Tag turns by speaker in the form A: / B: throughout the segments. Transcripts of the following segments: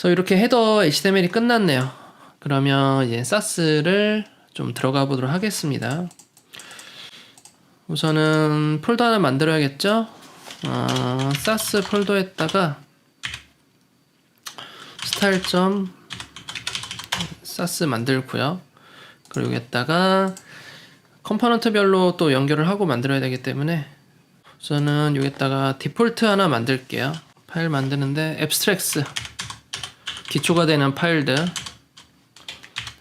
A: 그래서 이렇게 헤더 HTML이 끝났네요. 그러면 이제 사스를 좀 들어가 보도록 하겠습니다. 우선은 폴더 하나 만들어야겠죠? 사스 폴더에다가 스타일 점 사스 만들고요. 그리고 여기다가 컴포넌트별로 또 연결을 하고 만들어야 되기 때문에 우선은 여기다가 디폴트 하나 만들게요. 파일 만드는데 앱스트랙스 기초가 되는 파일들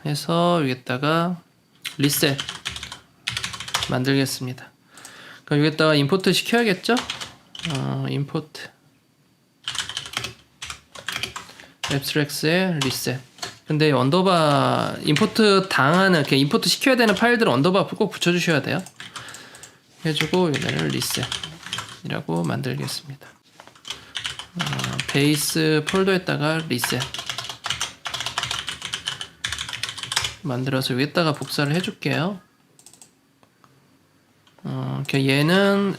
A: 해서 여기다가 리셋 만들겠습니다. 그럼 여기다가 임포트 시켜야겠죠? 임포트 앱스트랙스의 리셋. 근데 언더바 임포트 당하는 이렇게 임포트 시켜야 되는 파일들은 언더바 꼭 붙여주셔야 돼요. 해주고 얘네를 리셋이라고 만들겠습니다. 베이스 폴더에다가 리셋 만들어서 여기다가 복사를 해줄게요. 얘는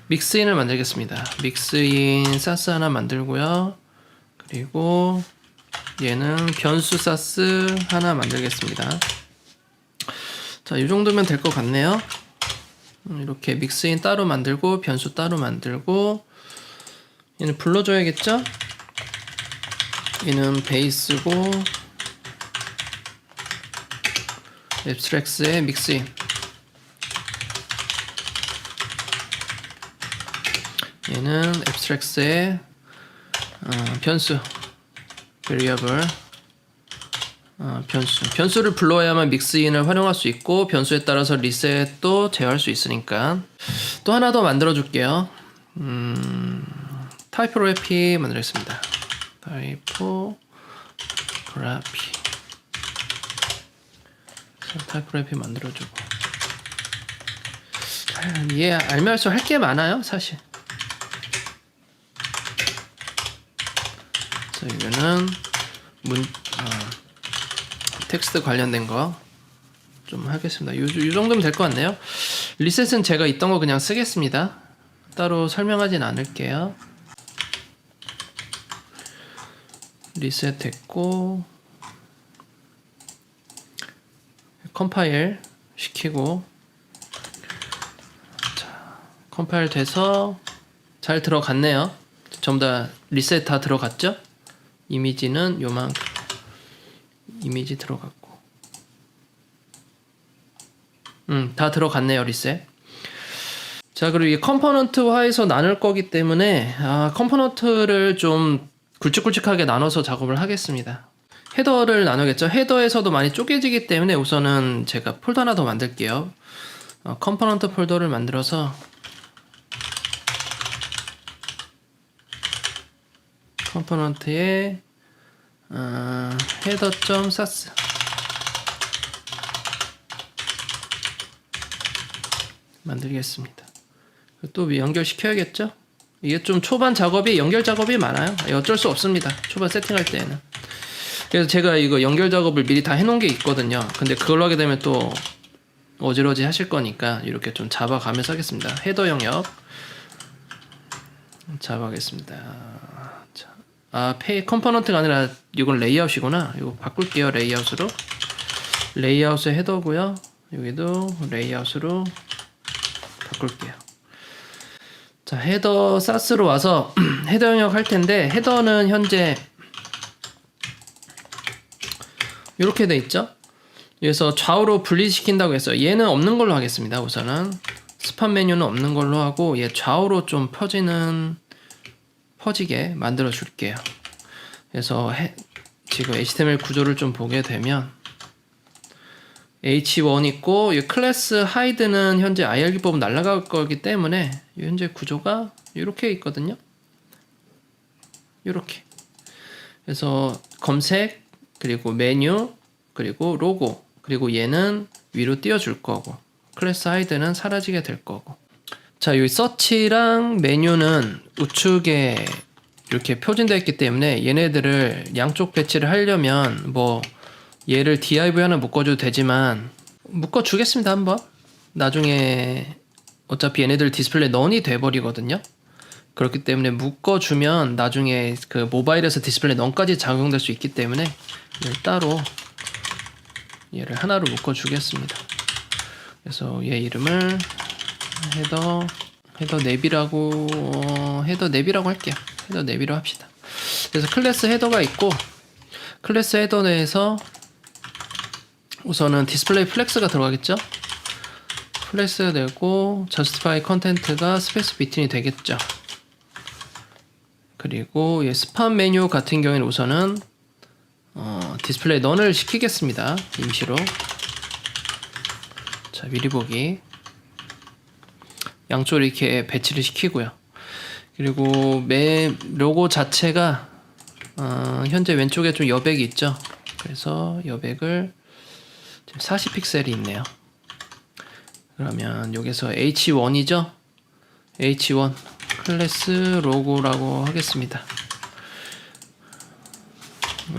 A: 믹스인을 만들겠습니다. 믹스인 사스 하나 만들고요. 그리고 얘는 변수 사스 하나 만들겠습니다. 자, 이 정도면 될 것 같네요. 이렇게 믹스인 따로 만들고 변수 따로 만들고 얘는 불러줘야겠죠? 얘는 베이스고 앱스트랙스의 믹스인 얘는 앱스트랙스의 변수 variable 변수를 불러야만 믹스인을 활용할 수 있고 변수에 따라서 리셋도 제어할 수 있으니까 또 하나 더 만들어 줄게요. 타이포그래피 만들겠습니다. 타이포그래피 만들어주고 얘 알면 할수록 할 게 많아요 사실. 그래서 이거는 텍스트 관련된 거 좀 하겠습니다. 이 정도면 될 것 같네요. 리셋은 제가 있던 거 그냥 쓰겠습니다. 따로 설명하진 않을게요. 리셋 됐고 컴파일 시키고 자, 컴파일 돼서 잘 들어갔네요. 전부 다 리셋 다 들어갔죠? 이미지는 요만큼 이미지 들어갔고 다 들어갔네요. 리셋. 자, 그리고 이 컴포넌트화해서 나눌 거기 때문에 컴포넌트를 좀 굵직굵직하게 나눠서 작업을 하겠습니다. 헤더를 나누겠죠. 헤더에서도 많이 쪼개지기 때문에 우선은 제가 폴더 하나 더 만들게요. 컴포넌트 폴더를 만들어서 컴포넌트에 header.sass 만들겠습니다. 또 연결시켜야겠죠? 이게 좀 초반 작업이 연결 작업이 많아요. 어쩔 수 없습니다. 초반 세팅할 때에는. 그래서 제가 이거 연결 작업을 미리 다 해놓은 게 있거든요. 근데 그걸로 하게 되면 또 어지러지 하실 거니까 이렇게 좀 잡아가면서 하겠습니다. 헤더 영역 잡아가겠습니다. 자, 컴포넌트가 아니라 이건 레이아웃이구나. 이거 바꿀게요. 레이아웃으로. 레이아웃의 헤더고요. 여기도 레이아웃으로 바꿀게요. 자, 헤더 사스로 와서 헤더 영역 할 텐데 헤더는 현재 이렇게 돼 있죠. 그래서 좌우로 분리시킨다고 했어요. 얘는 없는 걸로 하겠습니다. 우선은 스팟 메뉴는 없는 걸로 하고 얘 좌우로 좀 퍼지게 만들어 줄게요. 그래서 지금 HTML 구조를 좀 보게 되면 H1 있고 이 클래스 하이드는 현재 IR 기법은 날아갈 거기 때문에 현재 구조가 이렇게 있거든요. 이렇게. 그래서 검색 그리고 메뉴 그리고 로고 그리고 얘는 위로 띄워줄 거고 클래스 하이드는 사라지게 될 거고. 자, 여기 서치랑 메뉴는 우측에 이렇게 표준되어 있기 때문에 얘네들을 양쪽 배치를 하려면 뭐 얘를 div 하나 묶어줘도 되지만 묶어주겠습니다. 한번 나중에 어차피 얘네들 디스플레이 넌이 돼버리거든요. 그렇기 때문에 묶어주면 나중에 그 모바일에서 디스플레이 넌까지 작용될 수 있기 때문에 얘를 따로 얘를 하나로 묶어주겠습니다. 그래서 얘 이름을 헤더 냅이라고 할게요. 헤더 냅이라고 합시다. 그래서 클래스 헤더가 있고 클래스 헤더 내에서 우선은 디스플레이 플렉스가 들어가겠죠. 플렉스가 되고 justify 컨텐트가 스페이스 비튼이 되겠죠. 그리고 이 스팸 메뉴 같은 경우에는 우선은 디스플레이 넌을 시키겠습니다. 임시로. 자, 미리 보기. 양쪽으로 이렇게 배치를 시키고요. 그리고 로고 자체가 현재 왼쪽에 좀 여백이 있죠. 그래서 여백을 40픽셀이 있네요. 그러면 여기서 H1이죠. H1 클래스 로고라고 하겠습니다.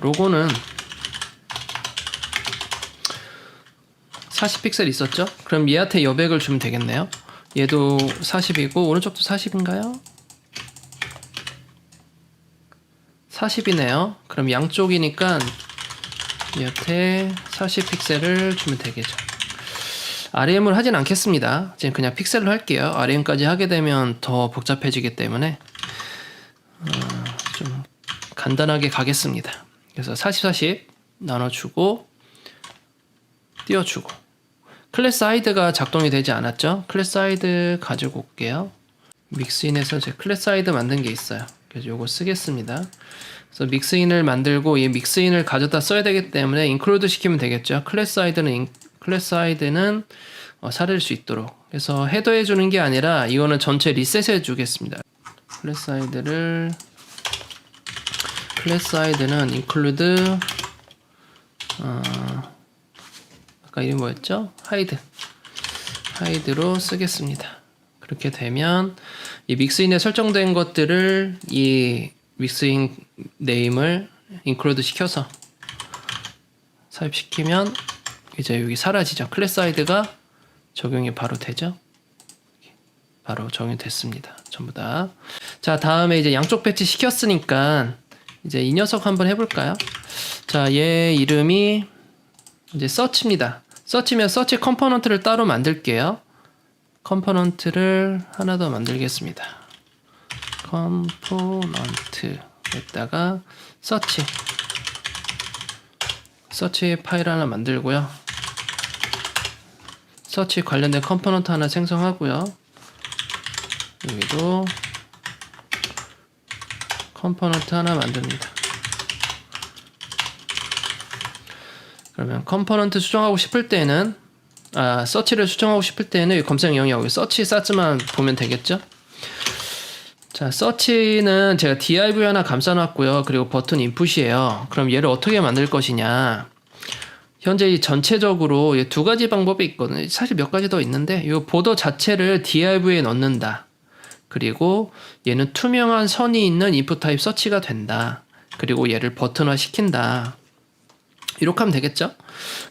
A: 로고는 40픽셀 있었죠? 그럼 얘한테 여백을 주면 되겠네요. 얘도 40이고 오른쪽도 40인가요? 40이네요. 그럼 양쪽이니까 얘한테 40픽셀을 주면 되겠죠. RM을 하진 않겠습니다. 지금 그냥 픽셀로 할게요. RM까지 하게 되면 더 복잡해지기 때문에 좀 간단하게 가겠습니다. 그래서 40, 40 나눠주고 띄워주고 클래스 하이드가 작동이 되지 않았죠? 클래스 하이드 가지고 올게요. 믹스인에서 제 클래스 하이드 만든 게 있어요. 그래서 요거 쓰겠습니다. 그래서 믹스인을 만들고 이 믹스인을 가져다 써야 되기 때문에 인클루드 시키면 되겠죠. 클래스 하이드는 사릴 수 있도록. 그래서 헤더해 주는 게 아니라 이거는 전체 리셋해 주겠습니다. 클래스 하이드는 include 아까 이름 뭐였죠? 하이드로 쓰겠습니다. 그렇게 되면 이 믹스인에 설정된 것들을 이 믹스인 네임을 include 시켜서 삽입시키면 이제 여기 사라지죠. 클래스 하이드가 적용이 바로 되죠. 바로 적용됐습니다. 전부 다. 자, 다음에 이제 양쪽 배치 시켰으니까 이제 이 녀석 한번 해볼까요? 자, 얘 이름이 이제 서치입니다. 서치면 서치 컴포넌트를 따로 만들게요. 컴포넌트를 하나 더 만들겠습니다. 컴포넌트에다가 서치 파일 하나 만들고요. 서치 관련된 컴포넌트 하나 생성하고요. 여기도 컴포넌트 하나 만듭니다. 그러면 컴포넌트 수정하고 싶을 때는 서치를 수정하고 싶을 때는 검색 영역 서치 사츠만 보면 되겠죠. 자, 서치는 제가 div 하나 감싸놨고요. 그리고 버튼 인풋이에요. 그럼 얘를 어떻게 만들 것이냐. 현재 이 전체적으로 두 가지 방법이 있거든요. 사실 몇 가지 더 있는데 이 보더 자체를 div에 넣는다. 그리고 얘는 투명한 선이 있는 input 타입 서치가 된다. 그리고 얘를 버튼화 시킨다. 이렇게 하면 되겠죠?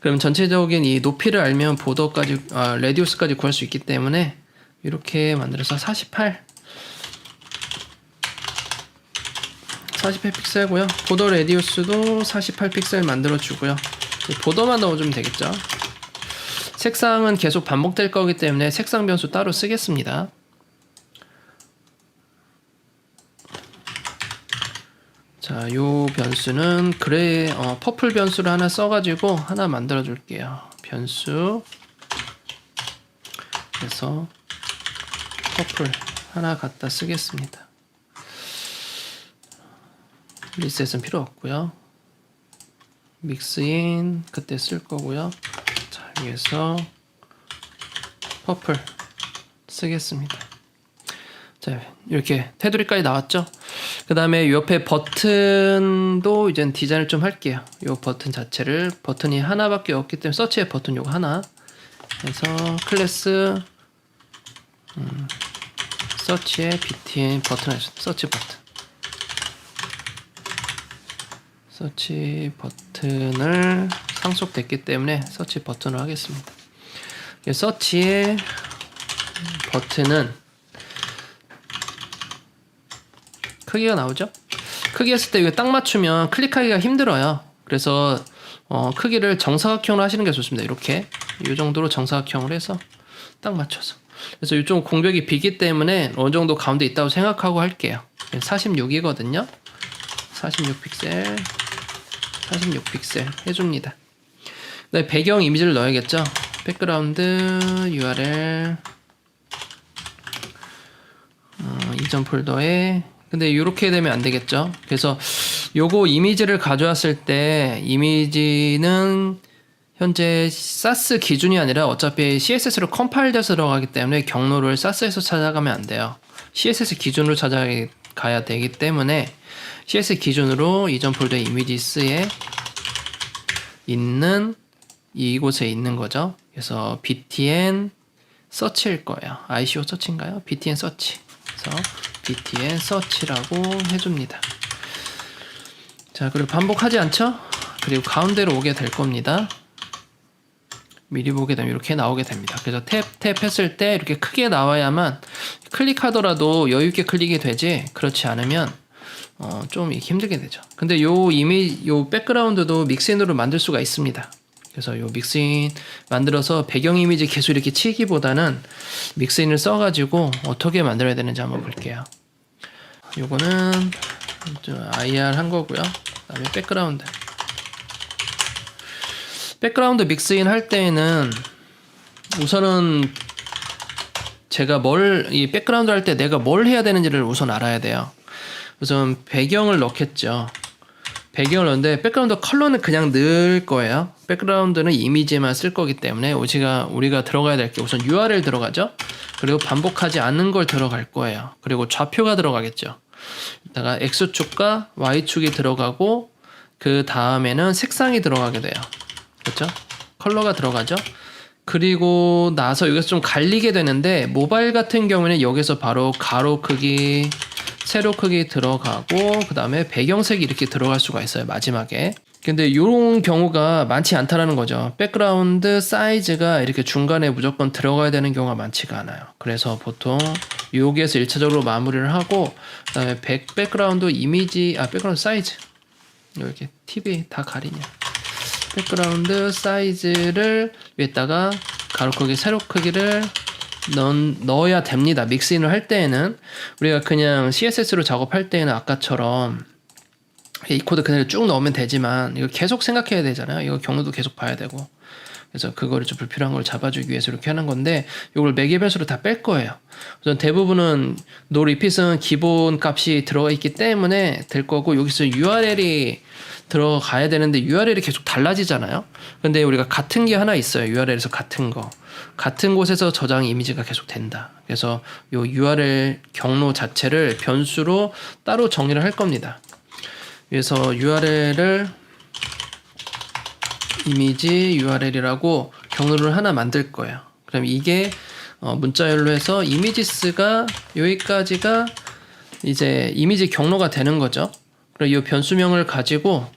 A: 그럼 전체적인 이 높이를 알면 보더까지, 레디우스까지 구할 수 있기 때문에 이렇게 만들어서 48픽셀고요. 보더 레디우스도 48픽셀 만들어주고요. 보더만 넣어주면 되겠죠? 색상은 계속 반복될 거기 때문에 색상 변수 따로 쓰겠습니다. 자, 요 변수는 퍼플 변수를 하나 써가지고 하나 만들어 줄게요. 변수 그래서 퍼플 하나 갖다 쓰겠습니다. 리셋은 필요 없고요. 믹스인 그때 쓸 거고요. 자, 위에서 퍼플 쓰겠습니다. 자, 이렇게 테두리까지 나왔죠? 그 다음에 옆에 버튼도 이제 디자인을 좀 할게요. 이 버튼 자체를 버튼이 하나밖에 없기 때문에 서치의 버튼 요거 하나 해서 클래스 서치의 btn 버튼 서치 버튼을 상속됐기 때문에 서치 버튼을 하겠습니다. 서치의 버튼은 크기가 나오죠. 크기 했을 때 이거 딱 맞추면 클릭하기가 힘들어요. 그래서 크기를 정사각형으로 하시는 게 좋습니다. 이렇게 이 정도로 정사각형으로 해서 딱 맞춰서. 그래서 이쪽 공백이 비기 때문에 어느 정도 가운데 있다고 생각하고 할게요. 46이거든요. 46픽셀, 46픽셀 해줍니다. 네, 배경 이미지를 넣어야겠죠. 백그라운드 URL 이전 폴더에. 근데 이렇게 되면 안 되겠죠. 그래서 요거 이미지를 가져왔을 때 이미지는 현재 SAS 기준이 아니라 어차피 CSS로 컴파일돼서 들어가기 때문에 경로를 SAS에서 찾아가면 안 돼요. CSS 기준으로 찾아가야 되기 때문에 CSS 기준으로 이전 폴더 이미지스에 있는 이곳에 있는 거죠. 그래서 btn 서치일 거예요. ICO 서치인가요? btn 서치. 그래서 btn 서치라고 해줍니다. 자, 그리고 반복하지 않죠? 그리고 가운데로 오게 될 겁니다. 미리 보게 되면 이렇게 나오게 됩니다. 그래서 탭 했을 때 이렇게 크게 나와야만 클릭하더라도 여유 있게 클릭이 되지, 그렇지 않으면 좀 힘들게 되죠. 근데 요 백그라운드도 믹스인으로 만들 수가 있습니다. 그래서 요 믹스인 만들어서 배경 이미지 계속 이렇게 치기보다는 믹스인을 써가지고 어떻게 만들어야 되는지 한번 볼게요. 요거는 IR 한 거고요. 그다음에 백그라운드 믹스인 할 때에는 우선은 제가 이 백그라운드 할 때 내가 뭘 해야 되는지를 우선 알아야 돼요. 우선 배경을 넣겠죠. 배경을 넣는데 백그라운드 컬러는 그냥 넣을 거예요. 백그라운드는 이미지만 쓸 거기 때문에 우리가 들어가야 될 게 우선 URL 들어가죠. 그리고 반복하지 않는 걸 들어갈 거예요. 그리고 좌표가 들어가겠죠. 이따가 X축과 Y축이 들어가고 그 다음에는 색상이 들어가게 돼요. 그렇죠? 컬러가 들어가죠. 그리고 나서 여기서 좀 갈리게 되는데 모바일 같은 경우에는 여기서 바로 가로 크기, 세로 크기 들어가고 그 다음에 배경색이 이렇게 들어갈 수가 있어요. 마지막에. 근데 이런 경우가 많지 않다라는 거죠. 백그라운드 사이즈가 이렇게 중간에 무조건 들어가야 되는 경우가 많지가 않아요. 그래서 보통 여기에서 1차적으로 마무리를 하고 그 다음에 백그라운드 백그라운드 사이즈 이렇게 TV 다 가리냐. 백그라운드 사이즈를 위에다가 가로 크기, 세로 크기를 넣어야 됩니다. 믹스인을 할 때에는 우리가 그냥 CSS로 작업할 때에는 아까처럼 이 코드 그대로 쭉 넣으면 되지만 이거 계속 생각해야 되잖아요. 이거 경로도 계속 봐야 되고. 그래서 그거를 좀 불필요한 걸 잡아주기 위해서 이렇게 하는 건데 이걸 매개 변수로 다 뺄 거예요. 우선 대부분은 no repeat은 기본 값이 들어가 있기 때문에 될 거고 여기서 URL이 들어가야 되는데 URL이 계속 달라지잖아요. 근데 우리가 같은 게 하나 있어요. URL에서 같은 곳에서 저장 이미지가 계속 된다. 그래서 요 URL 경로 자체를 변수로 따로 정리를 할 겁니다. 그래서 URL을 이미지 URL이라고 경로를 하나 만들 거예요. 그럼 이게 문자열로 해서 이미지스가 여기까지가 이제 이미지 경로가 되는 거죠. 그리고 이 변수명을 가지고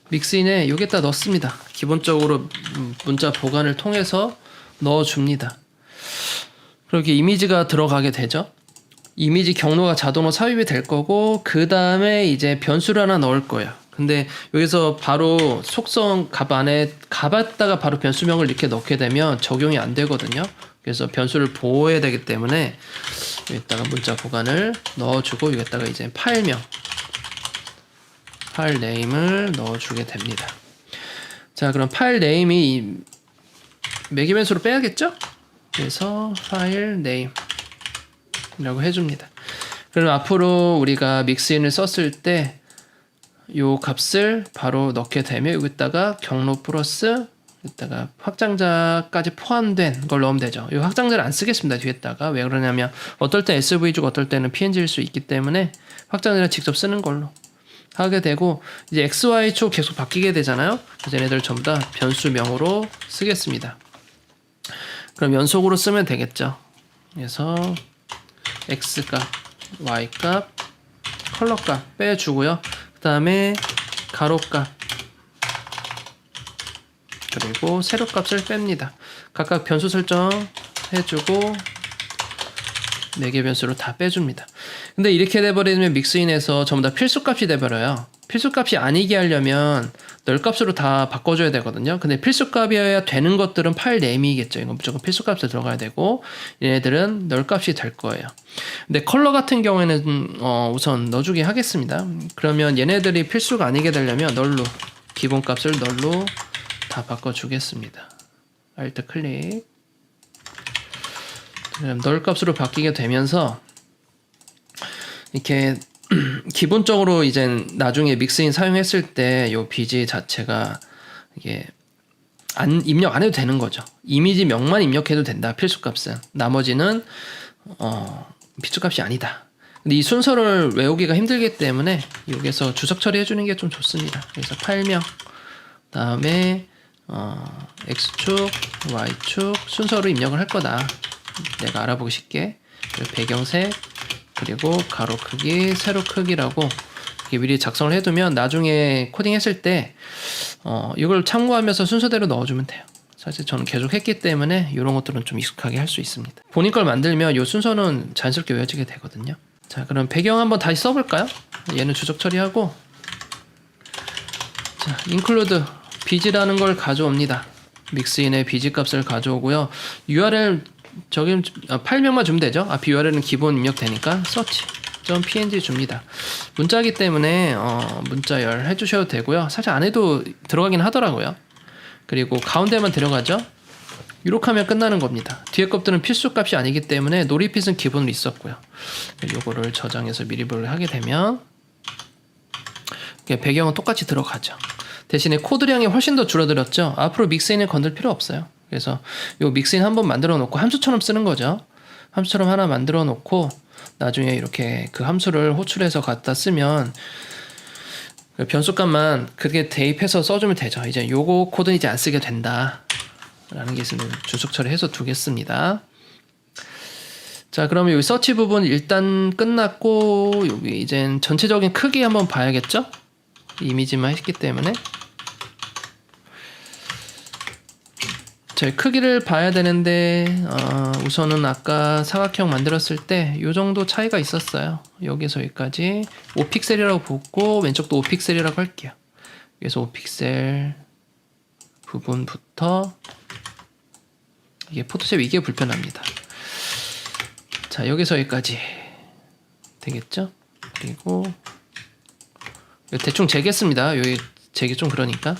A: 믹스인에 여기다 넣습니다. 기본적으로 문자 보관을 통해서 넣어줍니다. 그렇게 이미지가 들어가게 되죠. 이미지 경로가 자동으로 삽입이 될 거고 그 다음에 이제 변수를 하나 넣을 거예요. 근데 여기서 바로 속성 값에다가 바로 변수명을 이렇게 넣게 되면 적용이 안 되거든요. 그래서 변수를 보호해야 되기 때문에 여기다가 문자 보관을 넣어주고 여기다가 이제 파일 네임을 넣어주게 됩니다. 자, 그럼 파일 네임이 매개 변수로 빼야겠죠? 그래서 파일 네임이라고 해줍니다. 그럼 앞으로 우리가 믹스인을 썼을 때 요 값을 바로 넣게 되면 여기다가 경로 플러스 여기다가 확장자까지 포함된 걸 넣으면 되죠. 이 확장자를 안 쓰겠습니다. 뒤에다가. 왜 그러냐면 어떨 때 SV 주고 어떨 때는 PNG일 수 있기 때문에 확장자를 직접 쓰는 걸로 하게 되고 이제 XY축 계속 바뀌게 되잖아요. 그래서 얘네들 전부 다 변수명으로 쓰겠습니다. 그럼 연속으로 쓰면 되겠죠. 그래서 X값, Y값, 컬러값 빼주고요. 그 다음에 가로값 그리고 세로값을 뺍니다. 각각 변수 설정 해주고 매개 변수로 다 빼줍니다. 근데 이렇게 돼버리면 믹스인에서 전부 다 필수값이 돼버려요. 필수값이 아니게 하려면 널값으로 다 바꿔줘야 되거든요. 근데 필수값이어야 되는 것들은 파일 네임이겠죠. 이건 무조건 필수값에 들어가야 되고 얘네들은 널값이 될 거예요. 근데 컬러 같은 경우에는 우선 넣어주게 하겠습니다. 그러면 얘네들이 필수가 아니게 되려면 널로 기본값을 널로 다 바꿔주겠습니다. Alt 클릭. 그럼 널값으로 바뀌게 되면서 이렇게 기본적으로 이제 나중에 믹스인 사용했을 때 요 BG 자체가 이게 입력 안 해도 되는 거죠. 이미지 명만 입력해도 된다. 필수값은. 나머지는 필수값이 아니다. 근데 이 순서를 외우기가 힘들기 때문에 여기서 주석 처리해 주는 게 좀 좋습니다. 그래서 파일명 다음에 X축, Y축 순서로 입력을 할 거다. 내가 알아보기 쉽게. 배경색 그리고 가로 크기, 세로 크기라고 미리 작성을 해두면 나중에 코딩했을 때 이걸 참고하면서 순서대로 넣어주면 돼요. 사실 저는 계속 했기 때문에 이런 것들은 좀 익숙하게 할 수 있습니다. 본인 걸 만들면 이 순서는 자연스럽게 외워지게 되거든요. 자, 그럼 배경 한번 다시 써볼까요? 얘는 주석 처리하고 자, include bg라는 걸 가져옵니다. 믹스인의 bg 값을 가져오고요. URL 저기 파일명만 주면 되죠. URL은 기본 입력되니까 search.png 줍니다. 문자이기 때문에 문자열 해주셔도 되고요. 사실 안 해도 들어가긴 하더라고요. 그리고 가운데만 들어가죠. 이렇게 하면 끝나는 겁니다. 뒤에 것들은 필수값이 아니기 때문에 노리핏은 기본으로 있었고요. 요거를 저장해서 미리를 하게 되면 배경은 똑같이 들어가죠. 대신에 코드량이 훨씬 더 줄어들었죠. 앞으로 믹스인을 건들 필요 없어요. 그래서 요 믹스인 한번 만들어 놓고 함수처럼 쓰는 거죠. 함수처럼 하나 만들어 놓고 나중에 이렇게 그 함수를 호출해서 갖다 쓰면 변수값만 그게 대입해서 써주면 되죠. 이제 요거 코드는 이제 안 쓰게 된다 라는 게 있으면 주석 처리해서 두겠습니다. 자, 그러면 여기 서치 부분 일단 끝났고 여기 이젠 전체적인 크기 한번 봐야겠죠? 이미지만 했기 때문에 자, 크기를 봐야 되는데 우선은 아까 사각형 만들었을 때 이 정도 차이가 있었어요. 여기서 여기까지 5픽셀이라고 보고 왼쪽도 5픽셀이라고 할게요. 그래서 5픽셀 부분부터 이게 포토샵 이게 불편합니다. 자, 여기서 여기까지 되겠죠? 그리고 대충 재겠습니다. 여기 재기 좀 그러니까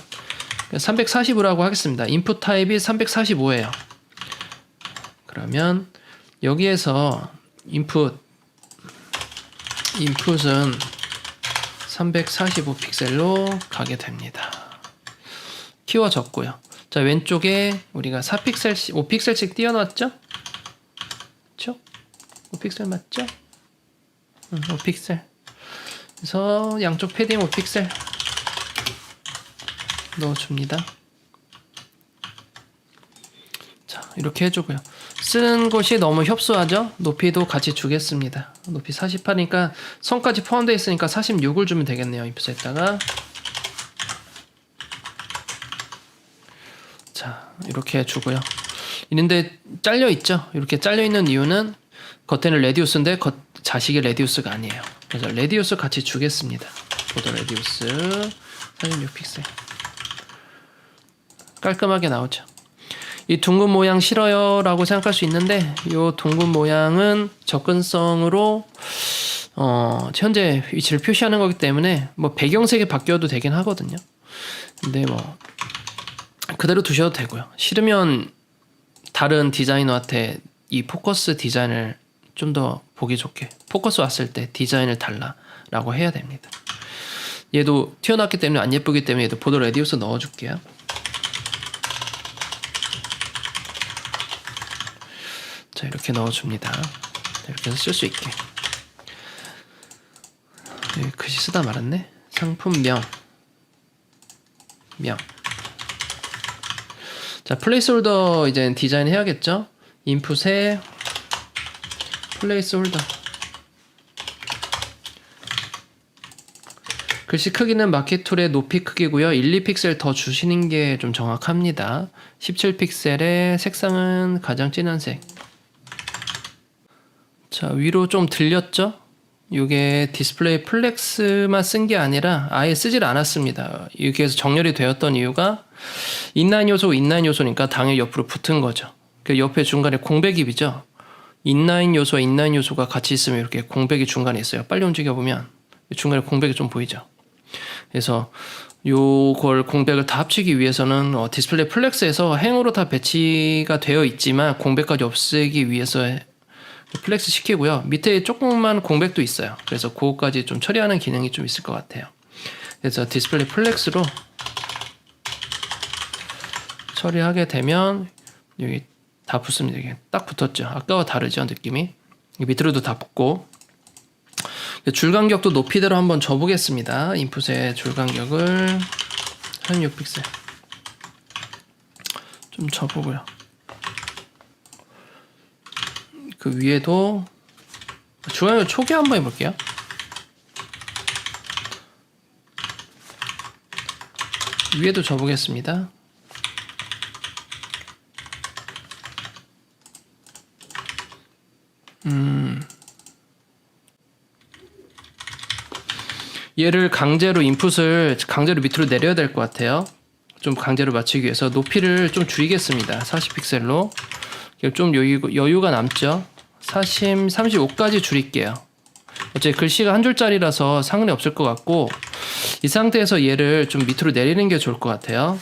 A: 345라고 하겠습니다. 인풋 타입이 345예요. 그러면 여기에서 인풋은 345 픽셀로 가게 됩니다. 키워졌고요. 자, 왼쪽에 우리가 4픽셀씩 5픽셀씩 띄워놨죠? 그렇죠? 5픽셀 맞죠? 5픽셀. 그래서 양쪽 패딩 5픽셀 넣어줍니다. 자, 이렇게 해주고요. 쓰는 곳이 너무 협소하죠? 높이도 같이 주겠습니다. 높이 48이니까 선까지 포함되어 있으니까 46을 주면 되겠네요. 인풋에다가 자, 이렇게 해주고요. 있는데 잘려 있죠? 이렇게 잘려 있는 이유는 겉에는 레디우스인데 자식이 레디우스가 아니에요. 그래서 레디우스 같이 주겠습니다. 보더 레디우스 46픽셀 깔끔하게 나오죠. 이 둥근 모양 싫어요 라고 생각할 수 있는데 이 둥근 모양은 접근성으로 현재 위치를 표시하는 거기 때문에 뭐 배경색이 바뀌어도 되긴 하거든요. 근데 뭐 그대로 두셔도 되고요. 싫으면 다른 디자이너한테 이 포커스 디자인을 좀 더 보기 좋게 포커스 왔을 때 디자인을 달라라고 해야 됩니다. 얘도 튀어나왔기 때문에 안 예쁘기 때문에 얘도 보더 레디우스 넣어줄게요. 자, 이렇게 넣어줍니다. 이렇게 해서 쓸 수 있게. 글씨 쓰다 말았네. 상품명 명. 자, 플레이스홀더 이제 디자인 해야겠죠? 인풋에 플레이스홀더. 글씨 크기는 마켓 툴의 높이 크기고요. 1, 2픽셀 더 주시는 게 좀 정확합니다. 17픽셀의 색상은 가장 진한 색. 자, 위로 좀 들렸죠? 이게 디스플레이 플렉스만 쓴 게 아니라 아예 쓰질 않았습니다. 이렇게 해서 정렬이 되었던 이유가 인라인 요소, 인라인 요소니까 당연히 옆으로 붙은 거죠. 그 옆에 중간에 공백입이죠. 인라인 요소와 인라인 요소가 같이 있으면 이렇게 공백이 중간에 있어요. 빨리 움직여보면 중간에 공백이 좀 보이죠. 그래서 요걸 공백을 다 합치기 위해서는 디스플레이 플렉스에서 행으로 다 배치가 되어 있지만 공백까지 없애기 위해서 플렉스 시키고요. 밑에 조금만 공백도 있어요. 그래서 그거까지 좀 처리하는 기능이 좀 있을 것 같아요. 그래서 디스플레이 플렉스로 처리하게 되면 여기 다 붙습니다. 이게 딱 붙었죠. 아까와 다르죠, 느낌이. 밑으로도 다 붙고. 줄 간격도 높이대로 한번 줘보겠습니다. 인풋의 줄 간격을 36픽셀 좀 줘보고요. 그 위에도 줄 간격 초기 한번 해볼게요. 위에도 줘보겠습니다. 얘를 강제로 인풋을 강제로 밑으로 내려야 될 것 같아요. 좀 강제로 맞추기 위해서 높이를 좀 줄이겠습니다. 40픽셀로 좀 여유가 남죠. 35까지 줄일게요. 어차피 글씨가 한 줄짜리라서 상관이 없을 것 같고 이 상태에서 얘를 좀 밑으로 내리는 게 좋을 것 같아요.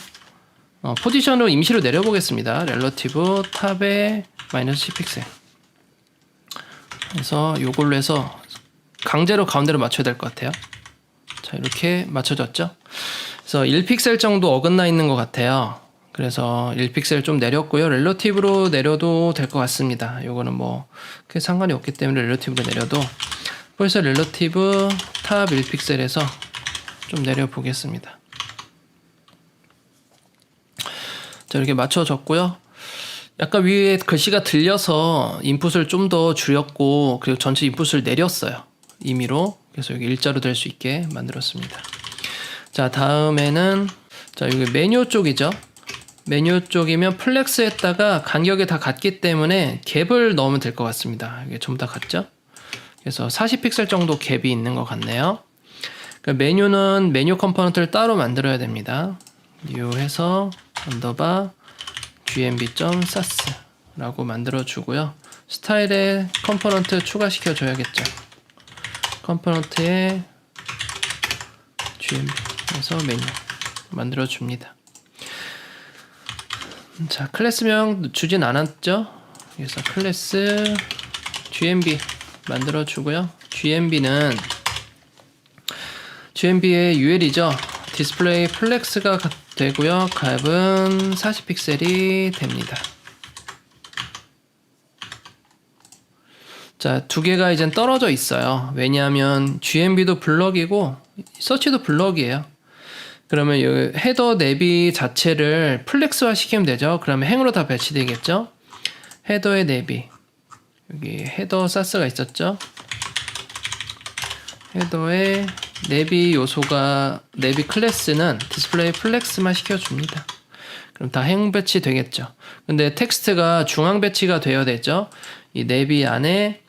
A: 포지션으로 임시로 내려보겠습니다. 렐러티브 탑에 -10픽셀 그래서 요걸로 해서 강제로 가운데로 맞춰야 될 것 같아요. 자, 이렇게 맞춰졌죠? 그래서 1픽셀 정도 어긋나 있는 것 같아요. 그래서 1픽셀 좀 내렸고요. 렐러티브로 내려도 될 것 같습니다. 요거는 뭐 크게 상관이 없기 때문에 렐러티브로 내려도 벌써 렐러티브 탑 1픽셀에서 좀 내려보겠습니다. 자, 이렇게 맞춰졌고요. 약간 위에 글씨가 들려서 인풋을 좀 더 줄였고 그리고 전체 인풋을 내렸어요. 임의로. 그래서 여기 일자로 될 수 있게 만들었습니다. 자, 다음에는 자, 여기 메뉴 쪽이죠. 메뉴 쪽이면 플렉스에다가 간격이 다 같기 때문에 갭을 넣으면 될 것 같습니다. 이게 전부 다 같죠? 그래서 40픽셀 정도 갭이 있는 것 같네요. 그러니까 메뉴는 메뉴 컴포넌트를 따로 만들어야 됩니다. new 해서 언더바 gmb.sas 라고 만들어 주고요. 스타일에 컴포넌트 추가시켜 줘야겠죠. 컴포넌트에 gmb 해서 메뉴 만들어 줍니다. 자, 클래스명 주진 않았죠? 그래서 클래스 gmb 만들어 주고요. gmb는 gmb의 UL이죠. 디스플레이 플렉스가 되고요. 값은 40픽셀이 됩니다. 자, 두 개가 이젠 떨어져 있어요. 왜냐하면 gmb도 블럭이고 서치도 블럭이에요. 그러면 이 헤더 내비 자체를 플렉스화 시키면 되죠. 그러면 행으로 다 배치되겠죠. 헤더의 내비 여기 헤더 사스가 있었죠. 헤더의 내비 요소가 내비 클래스는 디스플레이 플렉스만 시켜줍니다. 그럼 다 행 배치 되겠죠. 근데 텍스트가 중앙 배치가 되어야 되죠. 이 내비 안에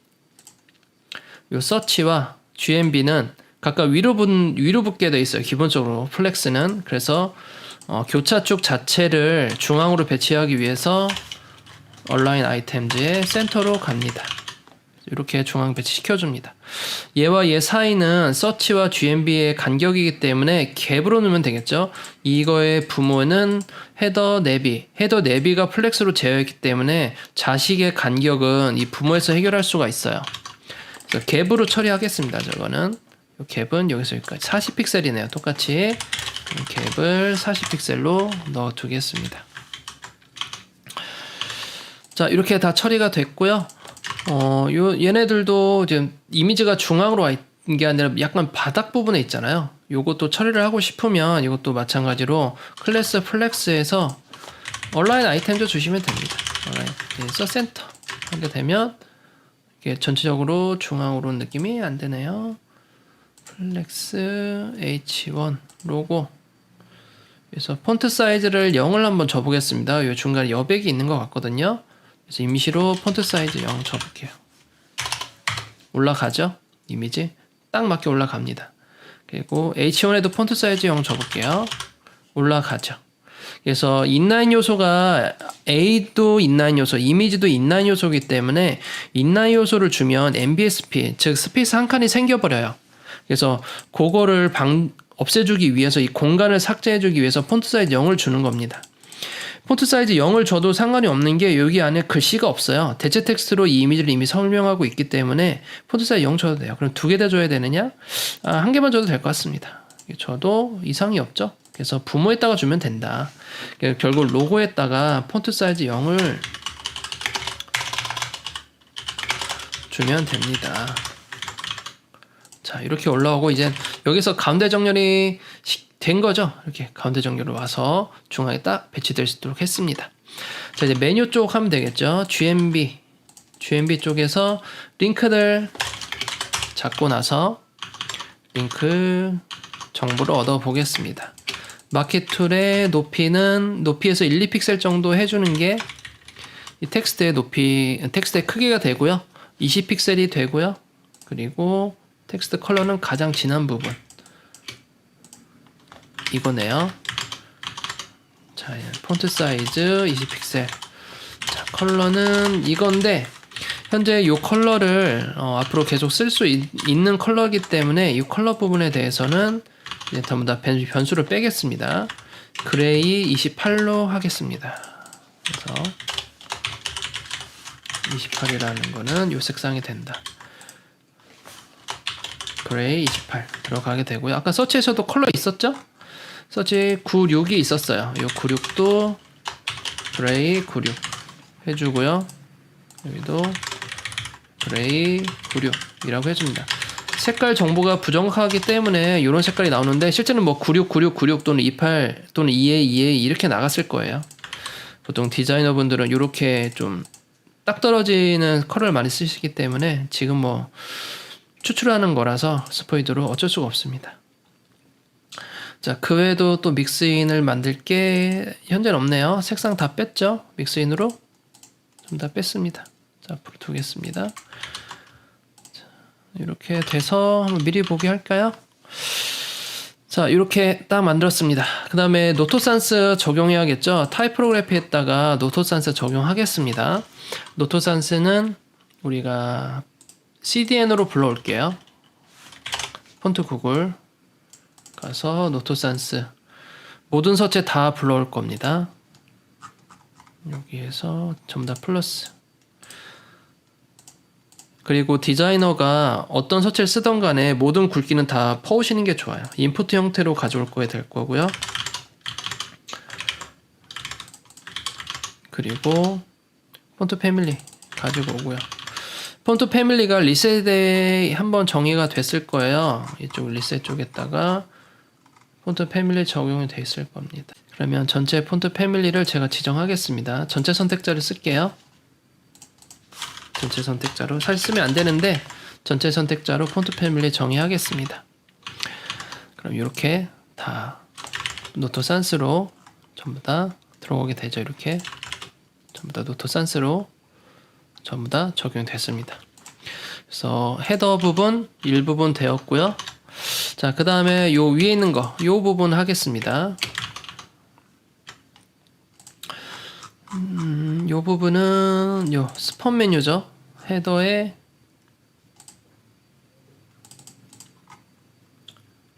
A: 요 서치와 gmb는 각각 위로 붙게 되어 있어요. 기본적으로 플렉스는. 그래서 교차 쪽 자체를 중앙으로 배치하기 위해서 얼라인 아이템즈의 센터로 갑니다. 이렇게 중앙 배치 시켜줍니다. 얘와 얘 사이는 서치와 GMB의 간격이기 때문에 갭으로 넣으면 되겠죠. 이거의 부모는 헤더 내비. 헤더 내비가 플렉스로 제어했기 때문에 자식의 간격은 이 부모에서 해결할 수가 있어요. 그래서 갭으로 처리하겠습니다. 저거는. 이 갭은 여기서 여기까지 40픽셀이네요. 똑같이 갭을 40픽셀로 넣어 두겠습니다. 자, 이렇게 다 처리가 됐고요. 얘네들도 지금 이미지가 중앙으로 와 있는 게 아니라 약간 바닥 부분에 있잖아요. 요것도 처리를 하고 싶으면 이것도 마찬가지로 클래스 플렉스에서 얼라인 아이템도 주시면 됩니다. 그래서 센터 하게 되면 이게 전체적으로 중앙으로 온 느낌이 안 되네요. 플렉스 H1 로고. 그래서 폰트 사이즈를 0을 한번 줘보겠습니다. 요 중간에 여백이 있는 것 같거든요. 그래서 임시로 폰트 사이즈 0 줘볼게요. 올라가죠? 이미지 딱 맞게 올라갑니다. 그리고 H1에도 폰트 사이즈 0 줘볼게요. 올라가죠. 그래서 인라인 요소가 A도 인라인 요소, 이미지도 인라인 요소이기 때문에 인라인 요소를 주면 MBSP, 즉 스페이스 한 칸이 생겨버려요. 그래서 그거를 없애주기 위해서 이 공간을 삭제해주기 위해서 폰트 사이즈 0을 주는 겁니다. 폰트 사이즈 0을 줘도 상관이 없는 게 여기 안에 글씨가 없어요. 대체 텍스트로 이 이미지를 이미 설명하고 있기 때문에 폰트 사이즈 0 줘도 돼요. 그럼 2개 다 줘야 되느냐? 한 개만 줘도 될 것 같습니다. 줘도 이상이 없죠. 그래서 부모에다가 주면 된다. 결국 로고에다가 폰트 사이즈 0을 주면 됩니다. 자, 이렇게 올라오고 이제 여기서 가운데 정렬이 된 거죠. 이렇게 가운데 정렬로 와서 중앙에 딱 배치될 수 있도록 했습니다. 자, 이제 메뉴 쪽 하면 되겠죠. GMB 쪽에서 링크들 잡고 나서 링크 정보를 얻어 보겠습니다. 마켓 툴의 높이에서 1, 2픽셀 정도 해주는 게 이 텍스트의 텍스트의 크기가 되고요. 20픽셀이 되고요. 그리고 텍스트 컬러는 가장 진한 부분. 이거네요. 자, 폰트 사이즈 20픽셀. 자, 컬러는 이건데, 현재 이 컬러를 앞으로 계속 쓸 수 있는 컬러이기 때문에 이 컬러 부분에 대해서는 이제 전부 다 변수를 빼겠습니다. 그레이 28로 하겠습니다. 그래서 28이라는 거는 이 색상이 된다. 그레이 28 들어가게 되고요. 아까 서치에서도 컬러 있었죠? 서치 96이 있었어요. 이 96도 그레이 96 해주고요. 여기도 그레이 96이라고 해줍니다. 색깔 정보가 부정확하기 때문에 이런 색깔이 나오는데 실제는 뭐 96, 96, 96 또는 28 또는 2A, 2A 이렇게 나갔을 거예요. 보통 디자이너분들은 이렇게 좀 딱 떨어지는 컬러를 많이 쓰시기 때문에 지금 뭐 추출하는 거라서 스포이드로 어쩔 수가 없습니다. 자, 그 외에도 또 믹스인을 만들 게 현재는 없네요. 색상 다 뺐죠? 믹스인으로 좀 다 뺐습니다. 자, 앞으로 두겠습니다. 자, 이렇게 돼서 한번 미리 보기 할까요? 자, 이렇게 딱 만들었습니다. 그 다음에 노토산스 적용해야겠죠? 타이포그래피에다가 노토산스 적용하겠습니다. 노토산스는 우리가 CDN으로 불러올게요. 폰트 구글 가서 노토산스 모든 서체 다 불러올 겁니다. 여기에서 전부 다 플러스. 그리고 디자이너가 어떤 서체를 쓰던 간에 모든 굵기는 다 퍼오시는 게 좋아요. 인풋 형태로 가져올 거에 될 거고요. 그리고 폰트 패밀리 가지고 오고요. 폰트 패밀리가 리셋에 한번 정의가 됐을 거예요. 이쪽 리셋 쪽에다가 폰트 패밀리 적용이 돼 있을 겁니다. 그러면 전체 폰트 패밀리를 제가 지정하겠습니다. 전체 선택자를 쓸게요. 전체 선택자로 사실 쓰면 안 되는데 전체 선택자로 폰트 패밀리 정의하겠습니다. 그럼 이렇게 다 노토산스로 전부 다 들어오게 되죠. 이렇게 전부 다 노토산스로 전부 다 적용됐습니다. 그래서 헤더 부분 일부분 되었고요. 자, 그 다음에 요 위에 있는 거, 요 부분 하겠습니다. 요 부분은 요 스폰 메뉴죠. 헤더에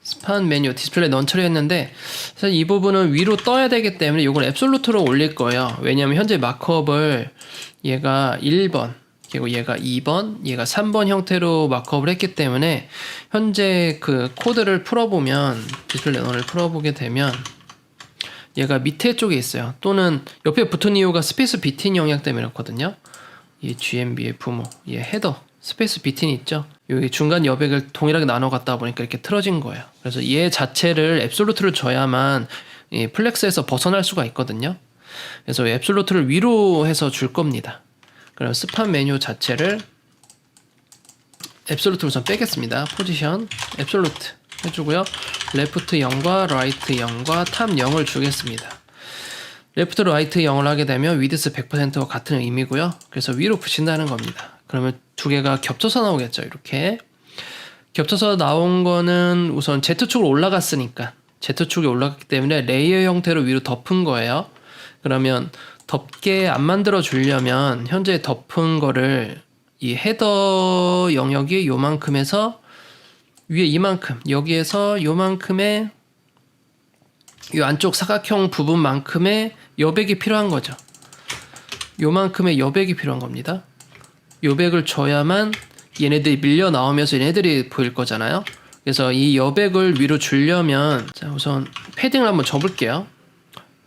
A: 스판 메뉴 디스플레이 넌 처리했는데 사실 이 부분은 위로 떠야 되기 때문에 이걸 앱솔루트로 올릴 거예요. 왜냐하면 현재 마크업을 얘가 1번 그리고 얘가 2번 얘가 3번 형태로 마크업을 했기 때문에 현재 그 코드를 풀어보면 디스플레이 넌을 풀어보게 되면 얘가 밑에 쪽에 있어요. 또는 옆에 붙은 이유가 스페이스 비틴 영향 때문이었거든요. 이 GMB의 부모, 얘 헤더, 스페이스 비틴이 있죠. 여기 중간 여백을 동일하게 나눠 갖다 보니까 이렇게 틀어진 거예요. 그래서 얘 자체를 앱솔루트를 줘야만 이 플렉스에서 벗어날 수가 있거든요. 그래서 앱솔루트를 위로 해서 줄 겁니다. 그럼 스판 메뉴 자체를 앱솔루트 우선 빼겠습니다. 포지션, 앱솔루트 해주고요. 레프트 0과 라이트 0과 탑 0을 주겠습니다. 레프트 라이트 0을 하게 되면 위드스 100%와 같은 의미고요. 그래서 위로 붙인다는 겁니다. 그러면 두 개가 겹쳐서 나오겠죠. 이렇게. 겹쳐서 나온 거는 우선 Z축으로 올라갔으니까 Z축이 올라갔기 때문에 레이어 형태로 위로 덮은 거예요. 그러면 덮게 안 만들어 주려면 현재 덮은 거를 이 헤더 영역이 요만큼에서 위에 이만큼, 여기에서 요만큼의 이 안쪽 사각형 부분만큼의 여백이 필요한 거죠. 요만큼의 여백이 필요한 겁니다. 여백을 줘야만 얘네들이 밀려 나오면서 얘네들이 보일 거잖아요. 그래서 이 여백을 위로 주려면, 자, 우선 패딩을 한번 줘볼게요.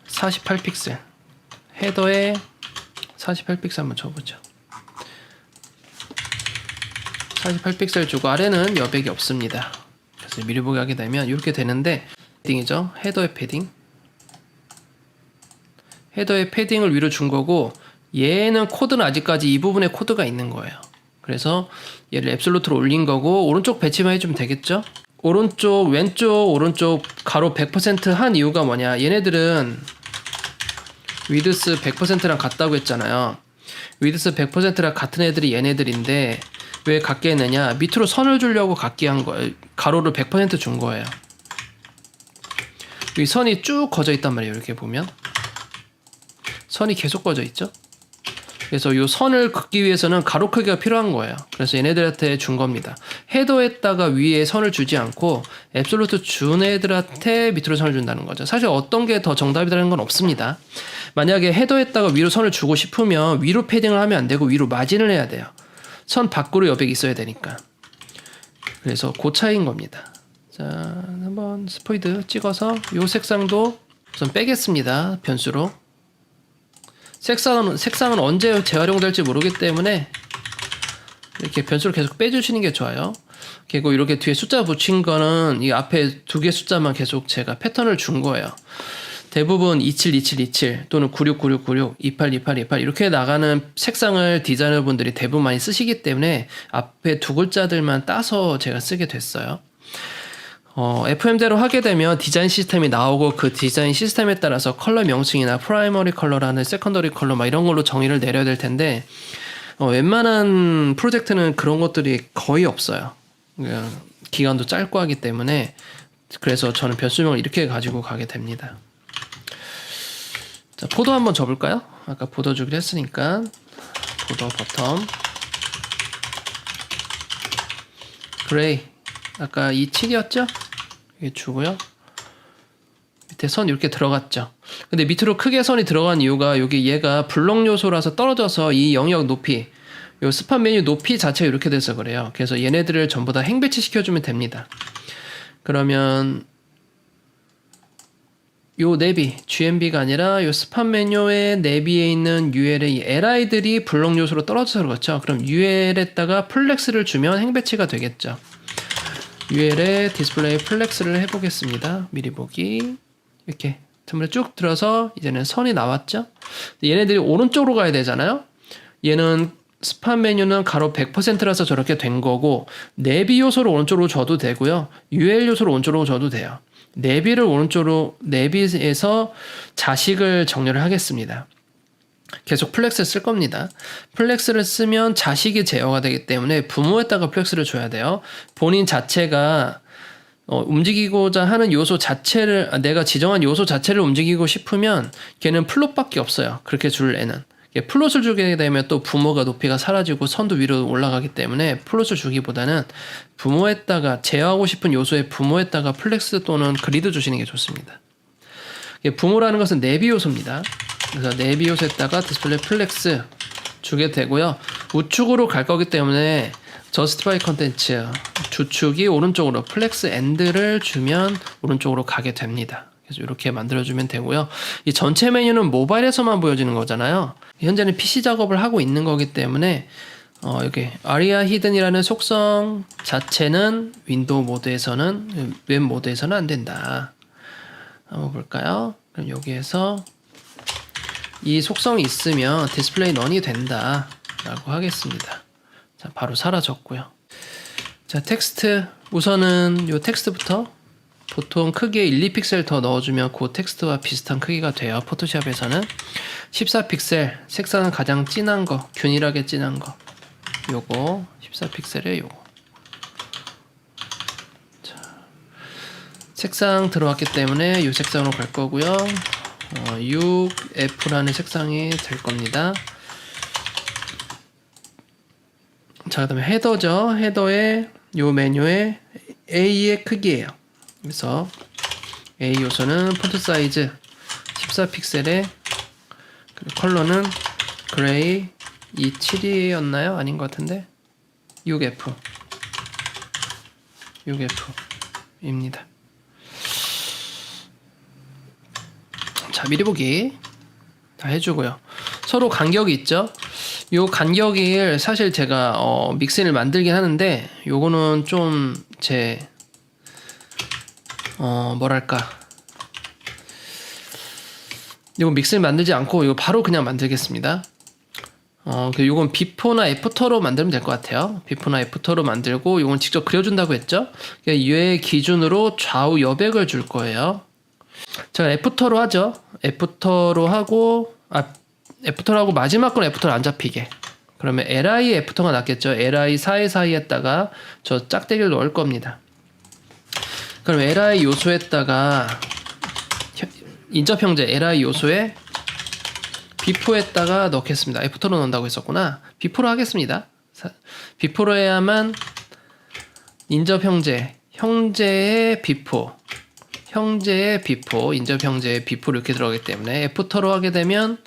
A: 48픽셀. 헤더에 48픽셀 한번 줘보죠. 48픽셀 주고 아래는 여백이 없습니다. 그래서 미리 보기 하게 되면 이렇게 되는데, 패딩이죠. 헤더의 패딩. 헤더의 패딩을 위로 준 거고, 얘는 코드는 아직까지 이 부분에 코드가 있는 거예요. 그래서 얘를 앱솔루트로 올린 거고, 오른쪽 배치만 해주면 되겠죠. 오른쪽, 왼쪽, 오른쪽 가로 100% 한 이유가 뭐냐, 얘네들은 위드스 100%랑 같다고 했잖아요. 위드스 100%랑 같은 애들이 얘네들인데 왜 같게 했느냐, 밑으로 선을 주려고 같게 한 거예요. 가로를 100% 준 거예요. 이 선이 쭉 거져 있단 말이에요. 이렇게 보면 선이 계속 거져 있죠. 그래서 이 선을 긋기 위해서는 가로 크기가 필요한 거예요. 그래서 얘네들한테 준 겁니다. 헤더에다가 위에 선을 주지 않고 앱솔루트 준 애들한테 밑으로 선을 준다는 거죠. 사실 어떤 게 더 정답이라는 건 없습니다. 만약에 헤더에다가 위로 선을 주고 싶으면 위로 패딩을 하면 안 되고 위로 마진을 해야 돼요. 선 밖으로 여백이 있어야 되니까. 그래서 그 차이인 겁니다. 자, 한번 스포이드 찍어서 이 색상도 우선 빼겠습니다. 변수로. 색상은 언제 재활용될지 모르기 때문에 이렇게 변수를 계속 빼주시는 게 좋아요. 그리고 이렇게 뒤에 숫자 붙인 거는 이 앞에 두 개 숫자만 계속 제가 패턴을 준 거예요. 대부분 272727 또는 969696 282828 이렇게 나가는 색상을 디자이너분들이 대부분 많이 쓰시기 때문에 앞에 두 글자들만 따서 제가 쓰게 됐어요. FM대로 하게 되면 디자인 시스템이 나오고 그 디자인 시스템에 따라서 컬러 명칭이나 프라이머리 컬러라는 세컨더리 컬러 막 이런 걸로 정의를 내려야 될 텐데 웬만한 프로젝트는 그런 것들이 거의 없어요. 기간도 짧고 하기 때문에. 그래서 저는 변수명을 이렇게 가지고 가게 됩니다. 자, 보더 한번 줘볼까요? 아까 보더 주기로 했으니까 보더 버텀 그레이 아까 이 7이었죠? 이게 주고요. 밑에 선 이렇게 들어갔죠. 근데 밑으로 크게 선이 들어간 이유가 여기 얘가 블록 요소라서 떨어져서 이 영역 높이, 요 스팟 메뉴 높이 자체가 이렇게 돼서 그래요. 그래서 얘네들을 전부 다 행배치 시켜주면 됩니다. 그러면 요 내비, GMB가 아니라 요 스팟 메뉴의 내비에 있는 UL의 LI들이 블록 요소로 떨어져서 그렇죠. 그럼 UL에다가 플렉스를 주면 행배치가 되겠죠. UL에 디스플레이 플렉스를 해보겠습니다. 미리 보기. 이렇게 전부 쭉 들어서 이제는 선이 나왔죠. 얘네들이 오른쪽으로 가야 되잖아요. 얘는 스팟 메뉴는 가로 100%라서 저렇게 된 거고, 내비 요소를 오른쪽으로 줘도 되고요. UL 요소를 오른쪽으로 줘도 돼요. 내비를 오른쪽으로, 내비에서 자식을 정렬을 하겠습니다. 계속 플렉스를 쓸 겁니다. 플렉스를 쓰면 자식이 제어가 되기 때문에 부모에다가 플렉스를 줘야 돼요. 본인 자체가 움직이고자 하는 요소 자체를, 내가 지정한 요소 자체를 움직이고 싶으면 걔는 플롯밖에 없어요. 그렇게 줄 애는. 플롯을 주게 되면 또 부모가 높이가 사라지고 선도 위로 올라가기 때문에 플롯을 주기보다는 부모에다가 제어하고 싶은 요소의 부모에다가 플렉스 또는 그리드 주시는 게 좋습니다. 부모라는 것은 내비 요소입니다. 그래서 내비 요소에다가 디스플레이 플렉스 주게 되고요. 우측으로 갈 거기 때문에 저스티파이 컨텐츠 주축이 오른쪽으로 플렉스 엔드를 주면 오른쪽으로 가게 됩니다. 그래서 이렇게 만들어주면 되고요. 이 전체 메뉴는 모바일에서만 보여지는 거잖아요. 현재는 PC 작업을 하고 있는 거기 때문에 여기 아리아 히든이라는 속성 자체는 윈도우 모드에서는, 웹 모드에서는 안 된다. 한번 볼까요? 그럼 여기에서 이 속성이 있으면 디스플레이 넌이 된다 라고 하겠습니다. 자, 바로 사라졌고요. 자, 텍스트, 우선은 이 텍스트부터 보통 크기에 1, 2픽셀 더 넣어주면 그 텍스트와 비슷한 크기가 돼요. 포토샵에서는 14픽셀, 색상은 가장 진한 거, 균일하게 진한 거, 요거 14픽셀에 요거 색상 들어왔기 때문에 이 색상으로 갈 거고요. 6F라는 색상이 될 겁니다. 자, 그 다음에 헤더죠. 헤더의 요 메뉴의 A의 크기예요. 그래서 A 요소는 폰트 사이즈 14픽셀에 컬러는 그레이 27이었나요? 아닌 것 같은데 6F입니다. 자, 미리 보기 다 해주고요. 서로 간격이 있죠. 요 간격을 사실 제가 믹스인을 만들긴 하는데 요거는 좀 제 뭐랄까, 이거 믹스를 만들지 않고 이거 바로 그냥 만들겠습니다. 요건 비포나 애프터로 만들면 될 것 같아요. 비포나 애프터로 만들고 요건 직접 그려준다고 했죠. 얘 기준으로 좌우 여백을 줄 거예요. 제가 애프터로 하죠. 애프터로 하고 마지막 건 애프터로 안 잡히게. 그러면 li 애프터가 낫겠죠. li 사이에다가 저 짝대기를 넣을 겁니다. 그럼 li 요소에다가 인접 형제 li 요소에 비포에다가 넣겠습니다. 애프터로 넣는다고 했었구나. 비포로 하겠습니다. 비포로 해야만 인접 형제의 비포, 인접 형제의 비포로 이렇게 들어가기 때문에 애프터로 하게 되면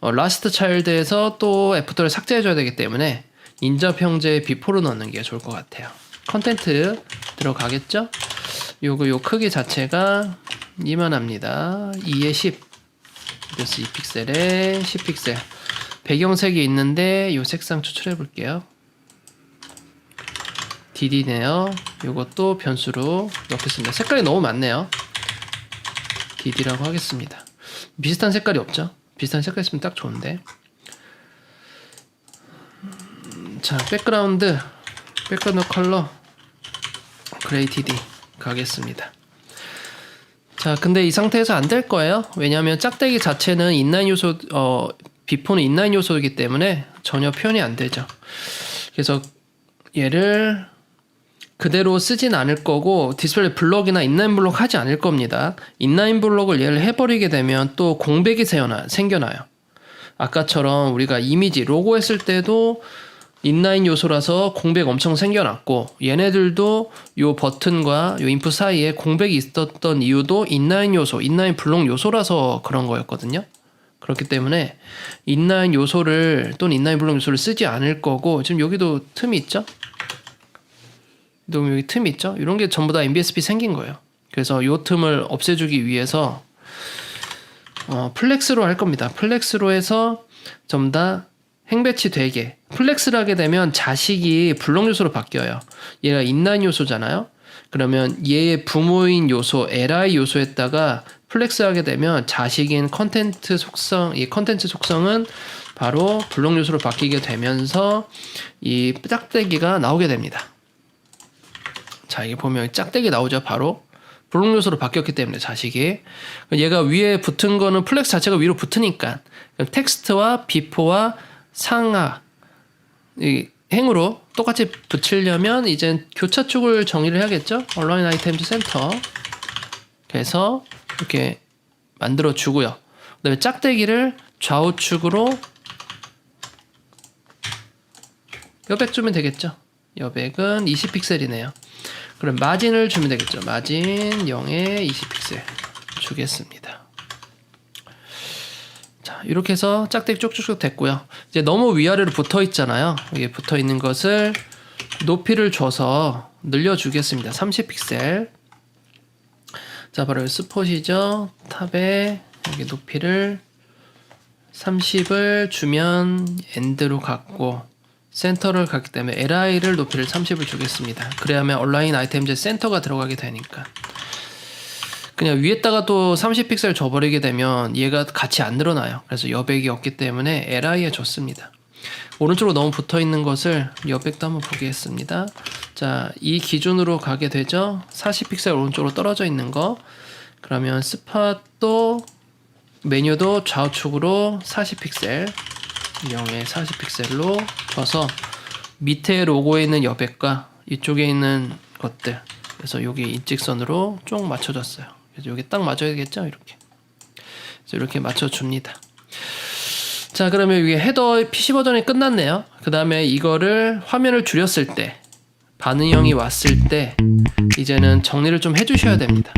A: 라스트 차일드에서 또 애프터를 삭제해줘야 되기 때문에 인접 형제의 비포로 넣는 게 좋을 것 같아요. 컨텐트 들어가겠죠? 요 크기 자체가 이만합니다. 2에 10 그래서 2픽셀에 10픽셀 배경색이 있는데 요 색상 추출해 볼게요. DD네요. 요것도 변수로 넣겠습니다. 색깔이 너무 많네요. DD라고 하겠습니다. 비슷한 색깔이 없죠? 비슷한 색깔 있으면 딱 좋은데. 자, 백그라운드 컬러 그레이 DD 가겠습니다. 자, 근데 이 상태에서 안 될 거예요. 왜냐하면 짝대기 자체는 인라인 요소, 비포는 인라인 요소이기 때문에 전혀 표현이 안 되죠. 그래서 얘를 그대로 쓰진 않을 거고 디스플레이 블럭이나 인라인 블럭 하지 않을 겁니다. 인라인 블럭을 얘를 해버리게 되면 또 공백이 생겨나요. 아까처럼 우리가 이미지 로고 했을 때도 인라인 요소라서 공백 엄청 생겨났고, 얘네들도 요 버튼과 요 인풋 사이에 공백이 있었던 이유도 인라인 요소, 인라인 블록 요소라서 그런 거였거든요. 그렇기 때문에 인라인 요소를 또는 인라인 블록 요소를 쓰지 않을 거고, 지금 여기도 틈이 있죠? 여기 틈이 있죠? 이런 게 전부 다 MBSP 생긴 거예요. 그래서 요 틈을 없애주기 위해서 플렉스로 할 겁니다. 플렉스로 해서 전부 다 행배치 되게. 플렉스를 하게 되면 자식이 블록 요소로 바뀌어요. 얘가 인라인 요소잖아요. 그러면 얘의 부모인 요소 li 요소에다가 플렉스 하게 되면 자식인 컨텐츠 속성, 이 컨텐츠 속성은 바로 블록 요소로 바뀌게 되면서 이 짝대기가 나오게 됩니다. 자, 이게 보면 짝대기 나오죠. 바로 블록 요소로 바뀌었기 때문에 자식이. 얘가 위에 붙은 거는 플렉스 자체가 위로 붙으니까 텍스트와 비포와 상하 이 행으로 똑같이 붙이려면 이제 교차 축을 정의를 해야겠죠. 얼라인 아이템즈 센터. 그래서 이렇게 만들어 주고요. 그다음에 짝대기를 좌우축으로 여백 주면 되겠죠. 여백은 20픽셀이네요. 그럼 마진을 주면 되겠죠. 마진 0에 20픽셀 주겠습니다. 자, 이렇게 해서 짝대기 쭉쭉쭉 됐고요. 이제 너무 위아래로 붙어 있잖아요. 여기 붙어 있는 것을 높이를 줘서 늘려주겠습니다. 30픽셀. 자, 바로 스폿이죠. 탑에 여기 높이를 30을 주면 엔드로 갔고, 센터를 갔기 때문에 li를 높이를 30을 주겠습니다. 그래야만 얼라인 아이템즈 센터가 들어가게 되니까. 그냥 위에다가 또 30픽셀 줘버리게 되면 얘가 같이 안 늘어나요. 그래서 여백이 없기 때문에 li에 줬습니다. 오른쪽으로 너무 붙어 있는 것을 여백도 한번 보겠습니다. 자, 이 기준으로 가게 되죠. 40픽셀 오른쪽으로 떨어져 있는 거. 그러면 스팟도 메뉴도 좌우축으로 40픽셀 0에 40픽셀로 줘서 밑에 로고에 있는 여백과 이쪽에 있는 것들 그래서 여기 일직선으로 쭉 맞춰줬어요. 그래서 여기 딱 맞아야겠죠? 이렇게. 그래서 이렇게 맞춰줍니다. 자, 그러면 이게 헤더 PC 버전이 끝났네요. 그 다음에 이거를 화면을 줄였을 때, 반응형이 왔을 때, 이제는 정리를 좀 해주셔야 됩니다.